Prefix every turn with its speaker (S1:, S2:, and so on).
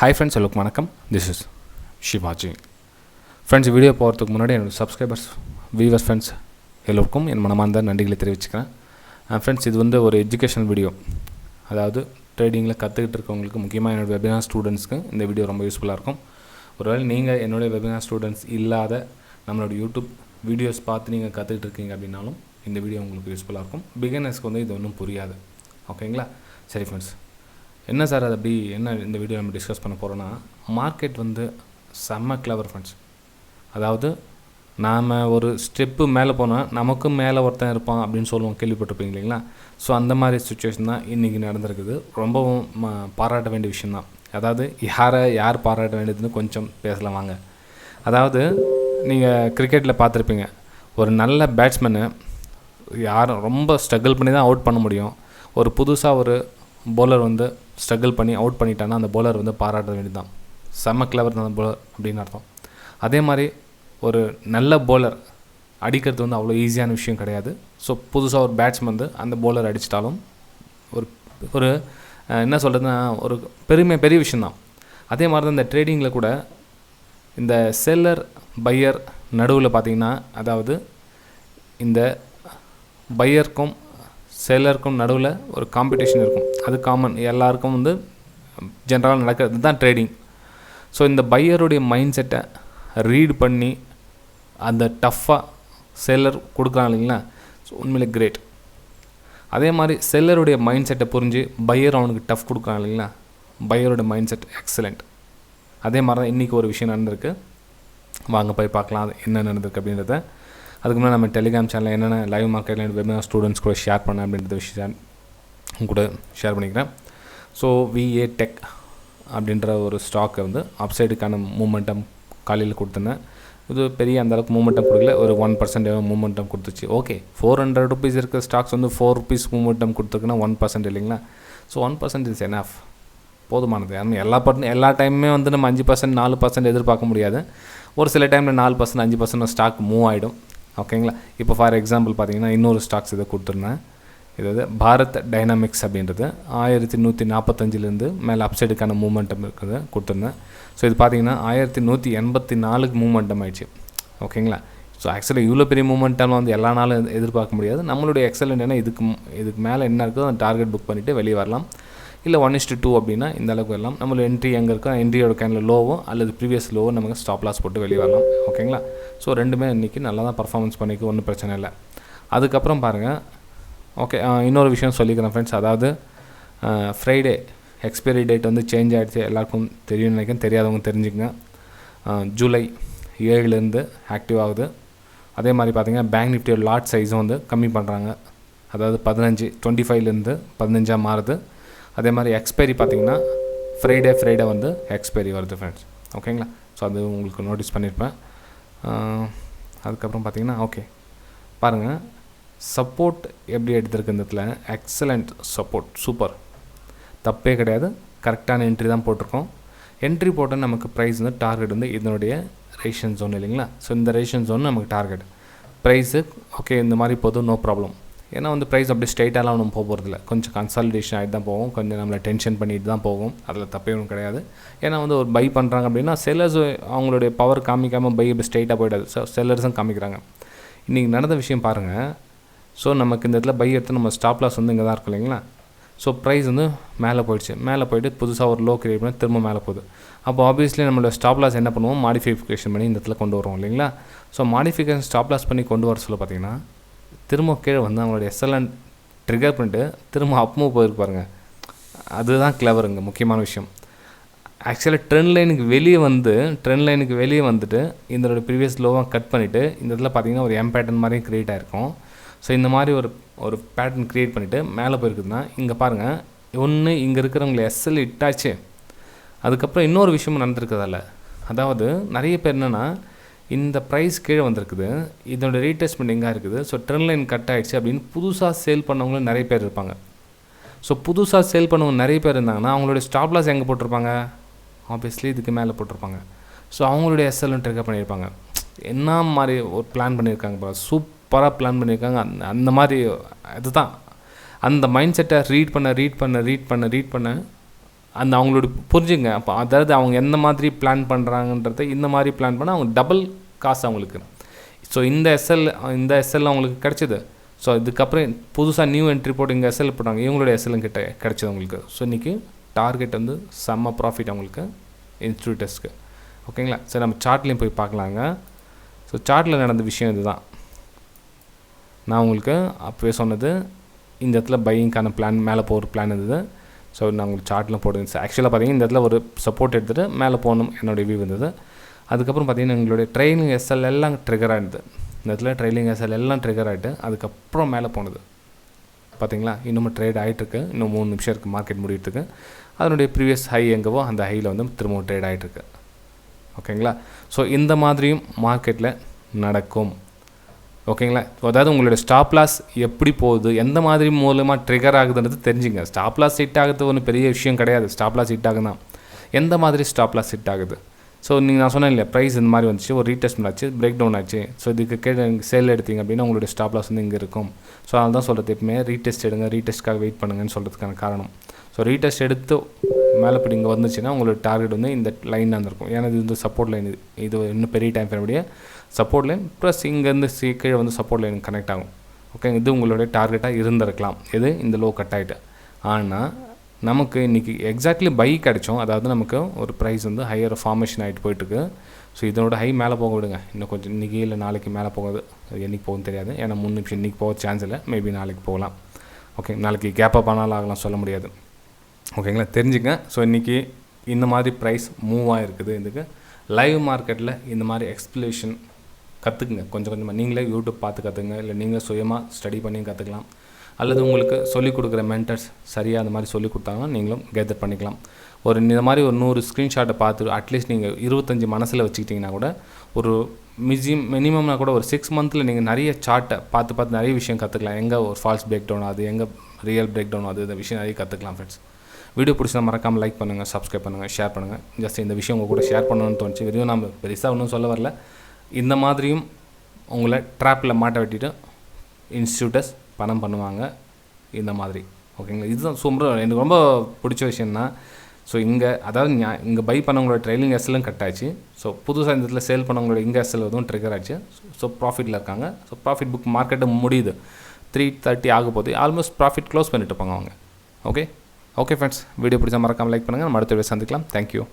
S1: Hi friends, welcome வணக்கம். This is Shivaji. Friends, video போகிறதுக்கு முன்னாடி என்னோட சப்ஸ்கிரைபர்ஸ் வியூவர்ஸ் ஃப்ரெண்ட்ஸ் எல்லோருக்கும் என் மனமார்ந்த நன்றிகளை தெரிவிச்சுக்கிறேன். ஃப்ரெண்ட்ஸ், இது வந்து ஒரு எஜுகேஷனல் வீடியோ. அதாவது ட்ரேடிங்கில் கற்றுக்கிட்டு இருக்கவங்களுக்கு, முக்கியமாக என்னோடய வெபினார் ஸ்டூடெண்ட்ஸ்க்கு இந்த வீடியோ ரொம்ப யூஸ்ஃபுல்லாக இருக்கும். ஒருவேளை நீங்கள் என்னுடைய வெபினார் ஸ்டூடெண்ட்ஸ் இல்லாத நம்மளோட யூடியூப் வீடியோஸ் பார்த்து நீங்கள் கற்றுக்கிட்டு இருக்கீங்க அப்படின்னாலும் இந்த வீடியோ உங்களுக்கு யூஸ்ஃபுல்லாக இருக்கும். பிகினர்ஸ்க்கு வந்து இது ஒன்றும் புரியாது. ஓகேங்களா? சரி ஃப்ரெண்ட்ஸ், என்ன சார் அது அப்படி என்ன இந்த வீடியோ நம்ம டிஸ்கஸ் பண்ண போகிறோன்னா, மார்க்கெட் வந்து செம்ம கிளவர் ஃப்ரெண்ட்ஸ். அதாவது நாம் ஒரு ஸ்டெப்பு மேலே போனால் நமக்கும் மேலே ஒருத்தன் இருப்பான் அப்படின்னு சொல்லுவோம், கேள்விப்பட்டிருப்பீங்க இல்லைங்களா? ஸோ அந்த மாதிரி சுச்சுவேஷன் தான் இன்றைக்கி நடந்திருக்குது. ரொம்பவும் பாராட்ட வேண்டிய விஷயந்தான். அதாவது யார் பாராட்ட வேண்டியதுன்னு கொஞ்சம் பேசலாம் வாங்க. அதாவது நீங்கள் கிரிக்கெட்டில் பார்த்துருப்பீங்க, ஒரு நல்ல பேட்ஸ்மேனு யாரும் ரொம்ப ஸ்ட்ரகிள் பண்ணி தான் அவுட் பண்ண முடியும். ஒரு புதுசாக ஒரு பவுலர் வந்து ஸ்ட்ரகிள் பண்ணி அவுட் பண்ணிட்டான்னா அந்த பவுலர் வந்து பாராட்ட வேண்டியது தான். செம்ம கிளவர் தான் பவுலர் அப்படின்னு அர்த்தம். அதே மாதிரி ஒரு நல்ல பவுலர் அடிக்கிறது வந்து அவ்வளோ ஈஸியான விஷயம் கிடையாது. ஸோ புதுசாக ஒரு பேட்ஸ்மேன் வந்து அந்த பவுலர் அடிச்சிட்டாலும் ஒரு என்ன சொல்கிறதுனா ஒரு பெரிய விஷயந்தான். அதே மாதிரி தான் இந்த ட்ரேடிங்கில் கூட இந்த செல்லர் பையர் நடுவில் பார்த்திங்கன்னா, அதாவது இந்த பையருக்கும் செல்லருக்கும் நடுவில் ஒரு காம்படிஷன் இருக்கும். அது காமன், எல்லாருக்கும் வந்து ஜென்ரலாக நடக்கிறது தான் ட்ரேடிங். ஸோ இந்த பையருடைய மைண்ட் செட்டை ரீட் பண்ணி அந்த டஃப்பாக செல்லர் கொடுக்குறாங்க இல்லைங்களா? ஸோ உண்மையிலே கிரேட். அதே மாதிரி செல்லருடைய மைண்ட் செட்டை புரிஞ்சு பையர் அவனுக்கு டஃப் கொடுக்குறாங்க இல்லைங்களா? பையருடைய மைண்ட் செட் எக்ஸலண்ட். அதே மாதிரி தான் இன்றைக்கி ஒரு விஷயம் நடந்திருக்கு. வாங்க போய் பார்க்கலாம் அது என்ன நடந்திருக்கு அப்படின்றத. அதுக்கு முன்னாடி நம்ம டெலிகிராம் சேனலில் என்னென்ன லைவ் மார்க்கெட்டில் வெபினார் ஸ்டூடெண்ட்ஸ் கூட ஷேர் பண்ணேன் அப்படின்றத விஷயம் கூட ஷேர் பண்ணிக்கிறேன். ஸோ விஏ டெக் அப்படின்ற ஒரு ஸ்டாக்கை வந்து அப்சைடுக்கான மூமெண்டம் காலையில் கொடுத்துருந்தேன். இது பெரிய அந்தளவுக்கு மூமெண்டம் கொடுக்கல, ஒரு 1% மூமெண்டம் கொடுத்துச்சு. ஓகே, 400 rupees இருக்கிற ஸ்டாக்ஸ் வந்து 4 rupees மூமெண்டம் கொடுத்துருக்குன்னா 1% இல்லைங்களா? ஸோ 1% இஸ் எனாஃப், போதுமானது. எல்லா டைமுமே வந்து நம்ம 5% 4% எதிர்பார்க்க முடியாது. ஒரு சில டைமில் 4% 5% ஸ்டாக் மூவ் ஆகிடும். ஓகேங்களா? இப்போ ஃபார் எக்ஸாம்பிள் பார்த்தீங்கன்னா இன்னொரு ஸ்டாக்ஸ் இதை கொடுத்துருந்தேன். இது பாரத் டைனாமிக்ஸ் அப்படின்றது 1145 மேலே அப்சைடுக்கான மூமெண்டம் இருக்குது கொடுத்துருந்தேன். ஸோ இது பார்த்தீங்கன்னா 1184 மூமெண்டம் ஆயிடுச்சு. ஓகேங்களா? ஸோ ஆக்சுவலாக இவ்வளோ பெரிய மூமெண்டம் வந்து எல்லா நாளும் எதிர்பார்க்க முடியாது. நம்மளுடைய எக்ஸலண்ட் என்ன இதுக்கு மேலே என்ன இருக்கோ அந்த டார்கெட் புக் பண்ணிவிட்டு வெளியே வரலாம். இல்லை 1:2 அப்படின்னா இந்த அளவுக்கு வரலாம். நம்மளோட என்ட்ரி எங்கே இருக்கோ என்ட்ரியோட கேனில் லோவோ அல்லது ப்ரீவியஸ் லோவோ நமக்கு ஸ்டாப் லாஸ் போட்டு வெளியே வரலாம். ஓகேங்களா? ஸோ ரெண்டுமே இன்றைக்கி நல்லா தான் பர்ஃபார்மன்ஸ் பண்ணிக்க, ஒன்றும் பிரச்சனை இல்லை. அதுக்கப்புறம் பாருங்கள், ஓகே, இன்னொரு விஷயம் சொல்லிக்கிறேன் ஃப்ரெண்ட்ஸ். அதாவது ஃப்ரைடே எக்ஸ்பைரி டேட் வந்து சேஞ்ச் ஆகிடுச்சு, எல்லாருக்கும் தெரியும்னு நினைக்கிறேன். தெரியாதவங்க தெரிஞ்சுக்கங்க. ஜூலை 7 ஆக்டிவ் ஆகுது. அதே மாதிரி பார்த்திங்கன்னா பேங்க் நிஃப்டியோட லாட் சைஸும் வந்து கம்மி பண்ணுறாங்க. அதாவது 25 15 மாறுது. அதே மாதிரி எக்ஸ்பைரி பார்த்திங்கன்னா ஃப்ரைடே வந்து எக்ஸ்பைரி வருது ஃப்ரெண்ட்ஸ். ஓகேங்களா? ஸோ அது உங்களுக்கு நோட்டீஸ் பண்ணியிருப்பேன். அதுக்கப்புறம் பார்த்திங்கன்னா ஓகே பாருங்கள், சப்போர்ட் எப்படி எடுத்திருக்கு இந்த இடத்துல. எக்ஸலண்ட் சப்போர்ட், சூப்பர், தப்பே கிடையாது. கரெக்டான என்ட்ரி தான் போட்டிருக்கோம். என்ட்ரி போட்டால் நமக்கு ப்ரைஸ் வந்து டார்கெட் வந்து இதனுடைய ரேஷன் ஜோன் இல்லைங்களா? ஸோ இந்த ரேஷன் ஜோன் நமக்கு டார்கெட் ப்ரைஸு. ஓகே, இந்த மாதிரி போதும், நோ ப்ராப்ளம். ஏன்னா வந்து ப்ரைஸ் அப்படியே ஸ்ட்ரைட்டாலாம் ஒன்றும் போகிறதில்ல, கொஞ்சம் கன்சாலிடேஷன் ஆகிட்டு தான் போகும், கொஞ்சம் நம்மளை டென்ஷன் பண்ணிட்டு தான் போகும். அதில் தப்பே ஒன்றும் கிடையாது. ஏன்னா வந்து ஒரு பை பண்ணுறாங்க அப்படின்னா செல்லர்ஸ் அவங்களுடைய பவர் காமிக்காமல் பை அப்படி ஸ்ட்ரைட்டாக போயிடாது. ஸோ செல்லர்ஸும் காமிக்கிறாங்க. இன்றைக்கி நடந்த விஷயம் பாருங்கள். ஸோ நமக்கு இந்த இடத்துல பை எடுத்து நம்ம ஸ்டாப் லாஸ் வந்து இங்கே தான் இருக்கும் இல்லைங்களா? ஸோ ப்ரைஸ் வந்து மேலே போயிடுச்சு. மேலே போய்ட்டு புதுசாக ஒரு லோ கிரியேட் பண்ணி திரும்ப மேலே போகுது. அப்போ ஆப்வியஸ்லி நம்மளோட ஸ்டாப் லாஸ் என்ன பண்ணுவோம், மாடிஃபிகேஷன் பண்ணி இந்த இடத்துல கொண்டு வருவோம் இல்லைங்களா? ஸோ மாடிஃபிகேஷன் ஸ்டாப் லாஸ் பண்ணி கொண்டு வர சொல்ல பார்த்தீங்கன்னா திரும்ப கீழே வந்து அவங்களோட எஸ்எல்என் ட்ரிகர் பண்ணிட்டு திரும்ப அப்மூவ் போயிருக்கு பாருங்கள். அதுதான் கிளவருங்க, முக்கியமான விஷயம். ஆக்சுவலாக ட்ரெண்ட் லைனுக்கு வெளியே வந்துட்டு இதோட ப்ரீவியஸ் லோவாக கட் பண்ணிவிட்டு இந்த இடத்துல பார்த்திங்கன்னா ஒரு எம் பேட்டர்ன் மாதிரியும் க்ரியேட் ஆகிருக்கும். ஸோ இந்த மாதிரி ஒரு பேட்டர்ன் க்ரியேட் பண்ணிவிட்டு மேலே போயிருக்குதுன்னா இங்கே பாருங்கள், ஒன்று இங்கே இருக்கிறவங்களை எஸ்எல் இட்டாச்சு. அதுக்கப்புறம் இன்னொரு விஷயமும் நடந்திருக்குதால, அதாவது நிறைய பேர் என்னென்னா இந்த ப்ரைஸ் கீழே வந்திருக்குது, இதோட ரீடெஸ்ட்மெண்ட் எங்கே இருக்குது, ஸோ ட்ரெண்ட் லைன் கட் ஆகிடுச்சு அப்படின்னு புதுசாக சேல் பண்ணவங்களும் நிறைய பேர் இருப்பாங்க. ஸோ புதுசாக சேல் பண்ணவங்க நிறைய பேர் இருந்தாங்கன்னா அவங்களுடைய ஸ்டாப் லாஸ் எங்கே போட்டிருப்பாங்க, ஆப்வியஸ்லி இதுக்கு மேலே போட்டிருப்பாங்க. ஸோ அவங்களுடைய எஸ்எல்லும் ட்ரிகர் பண்ணியிருப்பாங்க. என்ன மாதிரி ஒரு பிளான் பண்ணியிருக்காங்க, சூப்பராக பிளான் பண்ணியிருக்காங்க. அந்த மாதிரி இதுதான் அந்த மைண்ட் செட்டை ரீட் பண்ண அந்த அவங்களோட புரிஞ்சுங்க. அப்போ அதாவது அவங்க எந்த மாதிரி பிளான் பண்ணுறாங்கன்றத இந்த மாதிரி பிளான் பண்ணால் அவங்க டபுள் காசு அவங்களுக்கு. ஸோ இந்த எஸ்எல் அவங்களுக்கு கிடச்சிது. ஸோ இதுக்கப்புறம் புதுசாக நியூ என்ட்ரி போட்டு இங்கே எஸ்எல் போட்டாங்க, இவங்களோட எஸ்எல் கிட்ட கிடச்சிது அவங்களுக்கு. ஸோ இன்றைக்கி டார்கெட் வந்து செம்ம ப்ராஃபிட் அவங்களுக்கு இன்ஸ்டியூட்டர்ஸ்க்கு. ஓகேங்களா? சரி, நம்ம சார்ட்லேயும் போய் பார்க்கலாங்க. ஸோ சார்ட்டில் நடந்த விஷயம் இதுதான். நான் உங்களுக்கு அப்போவே சொன்னது, இந்த இடத்துல பையிங்கான பிளான் மேலே போகிற பிளான் இருந்தது. ஸோ நான் உங்களுக்கு சார்ட்டில் போடுது. ஆக்சுவலாக பார்த்தீங்கன்னா இந்த இடத்துல ஒரு சப்போர்ட் எடுத்துகிட்டு மேலே போகணும் என்னோடய வியூ இருந்தது. அதுக்கப்புறம் பார்த்தீங்கன்னா எங்களுடைய ட்ரெயிலிங் எஸ்எல் எல்லாம் ட்ரிகர் ஆகிடுது. இந்த இடத்துல ட்ரெயிலிங் எஸ்எல் எல்லாம் ட்ரிகர் ஆகிட்டு அதுக்கப்புறம் மேலே போனது பார்த்தீங்களா. இன்னும் ட்ரேட் ஆகிட்டுருக்கு. இன்னும் 3 நிமிஷம் இருக்குது மார்க்கெட் முடியறதுக்கு. அதனுடைய ப்ரீவியஸ் ஹை எங்கவோ அந்த ஹையில் வந்து திரும்பவும் ட்ரேட் ஆகிட்டுருக்கு. ஓகேங்களா? ஸோ இந்த மாதிரியும் மார்க்கெட்டில் நடக்கும். ஓகேங்களா? அதாவது உங்களுடைய ஸ்டாப் லாஸ் எப்படி போகுது, எந்த மாதிரி மூலமாக ட்ரிகர் ஆகுதுன்றது தெரிஞ்சுங்க. ஸ்டாப் லாஸ் ஹிட் ஆகுது ஒன்றும் பெரிய விஷயம் கிடையாது. ஸ்டாப் லாஸ் ஹிட் ஆகுதுன்னா எந்த மாதிரி ஸ்டாப் லாஸ் ஹிட் ஆகுது. ஸோ நீங்கள் நான் சொன்னேன் இல்லையா, ப்ரைஸ் இந்த மாதிரி வந்துச்சு, ஒரு ரீடெஸ்ட் ஆச்சு, பிரேக் டவுன் ஆச்சு. ஸோ இதுக்கு கேட்டு சேல் எடுத்தீங்க அப்படின்னா உங்களுடைய ஸ்டாப் லாஸ் வந்து இங்கே இருக்கும். ஸோ அதனால தான் சொல்கிறது, எப்பவுமே ரீடெஸ்ட் எடுங்க, ரீடெஸ்ட்காக வெயிட் பண்ணுங்கன்னு சொல்கிறதுக்கான காரணம். ஸோ ரீடெஸ்ட் எடுத்து மேலே இப்படி இங்கே வந்துச்சுன்னா உங்களோட டார்கெட் வந்து இந்த லைன் தான் இருக்கும். ஏன்னா இது வந்து சப்போர்ட் லைன், இது இன்னும் பெரிய டைம் ஃப்ரேமுடைய சப்போர்ட் லைன், ப்ளஸ் இங்கேருந்து கீழே வந்து சப்போர்ட் லைன் கனெக்ட் ஆகும். ஓகே, இது உங்களுடைய டார்கெட்டாக இருந்திருக்கலாம், இது இந்த லோ கட் ஆகிட்டு. ஆனால் நமக்கு இன்றைக்கி எக்ஸாக்ட்லி பை கிடச்சோம். அதாவது நமக்கு ஒரு ப்ரைஸ் வந்து ஹையர் ஃபார்மேஷன் ஆகிட்டு போயிட்டுருக்கு. ஸோ இதனோட ஹை மேலே போக விடுங்க. இன்னும் கொஞ்சம் இன்றைக்கி இல்லை நாளைக்கு மேலே போகுது, அது என்றைக்கு போகும்னு தெரியாது. ஏன்னா 3 நிமிஷம் இன்றைக்கி போக சான்ஸ் இல்லை, மேபி நாளைக்கு போகலாம். ஓகே, நாளைக்கு கேப் அப் ஆனாலும் ஆகலாம், சொல்ல முடியாது. ஓகேங்களா? தெரிஞ்சுங்க. ஸோ இன்றைக்கி இந்த மாதிரி ப்ரைஸ் மூவ் ஆகிருக்குது. இதுக்கு லைவ் மார்க்கெட்டில் இந்த மாதிரி எக்ஸ்பிளேஷன் கற்றுக்குங்க. கொஞ்சம் கொஞ்சமாக நீங்களே யூடியூப் பார்த்து கற்றுக்குங்க, இல்லை நீங்களே சுயமாக ஸ்டடி பண்ணி கற்றுக்கலாம். அல்லது உங்களுக்கு சொல்லிக் கொடுக்குற மென்டர்ஸ் சரியாக அந்த மாதிரி சொல்லிக் கொடுத்தாங்கன்னா நீங்களும் கேதர் பண்ணிக்கலாம். இந்த மாதிரி ஒரு 100 ஸ்க்ரீன்ஷாட்டை பார்த்து அட்லீஸ்ட் நீங்கள் 25 மனசில் வச்சுக்கிட்டிங்கன்னா கூட ஒரு மினிமம்னா கூட ஒரு 6 மந்த்தில் நீங்கள் நிறைய சார்ட்டை பார்த்து நிறைய விஷயம் கற்றுக்கலாம். எங்கே ஒரு ஃபால்ஸ் பிரேக் டவுன் ஆகுது, எங்கே ரியல் பிரேக் டவுன் ஆகுது, இந்த விஷயம் நிறைய கற்றுக்கலாம். ஃப்ரெண்ட்ஸ், வீடியோ பிடிச்சா மறக்காமல் லைக் பண்ணுங்கள், சப்ஸ்கிரைப் பண்ணுங்கள், ஷேர் பண்ணுங்கள். ஜஸ்ட் இந்த விஷயம் உங்கள் கூட ஷேர் பண்ணணும்னு தோணுச்சு. வெறும் நம்ம பெருசாக ஒன்றும் சொல்ல வரல. இந்த மாதிரியும் உங்களை ட்ராப்பில் மாட்ட வெட்டிட்டு இன்ஸ்டியூட்டர்ஸ் பணம் பண்ணுவாங்க இந்த மாதிரி. ஓகேங்களா? இதுதான் சூப்பராக எனக்கு ரொம்ப பிடிச்ச விஷயம்னா, ஸோ இங்கே அதாவது இங்கே பை பண்ணவங்களோட ட்ரைலிங் எஸ்எல்லும் கட் ஆச்சு. ஸோ புதுசாக இந்த இடத்துல சேல் பண்ணவங்களோட இங்கே எஸ்எல் எதுவும் ட்ரிகர் ஆச்சு. ஸோ ப்ராஃபிட்டில் இருக்காங்க. ஸோ ப்ராஃபிட் புக் மார்க்கெட்டு முடியுது, 3:30 ஆக போகுது. ஆல்மோஸ்ட் ப்ராஃபிட் க்ளோஸ் பண்ணிட்டு போங்க அவங்க. ஓகே ஃப்ரெண்ட்ஸ், வீடியோ பிடிச்சா மறக்காமல் லைக் பண்ணுங்கள். நம்ம அடுத்த வீடியோ சந்திக்கலாம். தேங்க்யூ.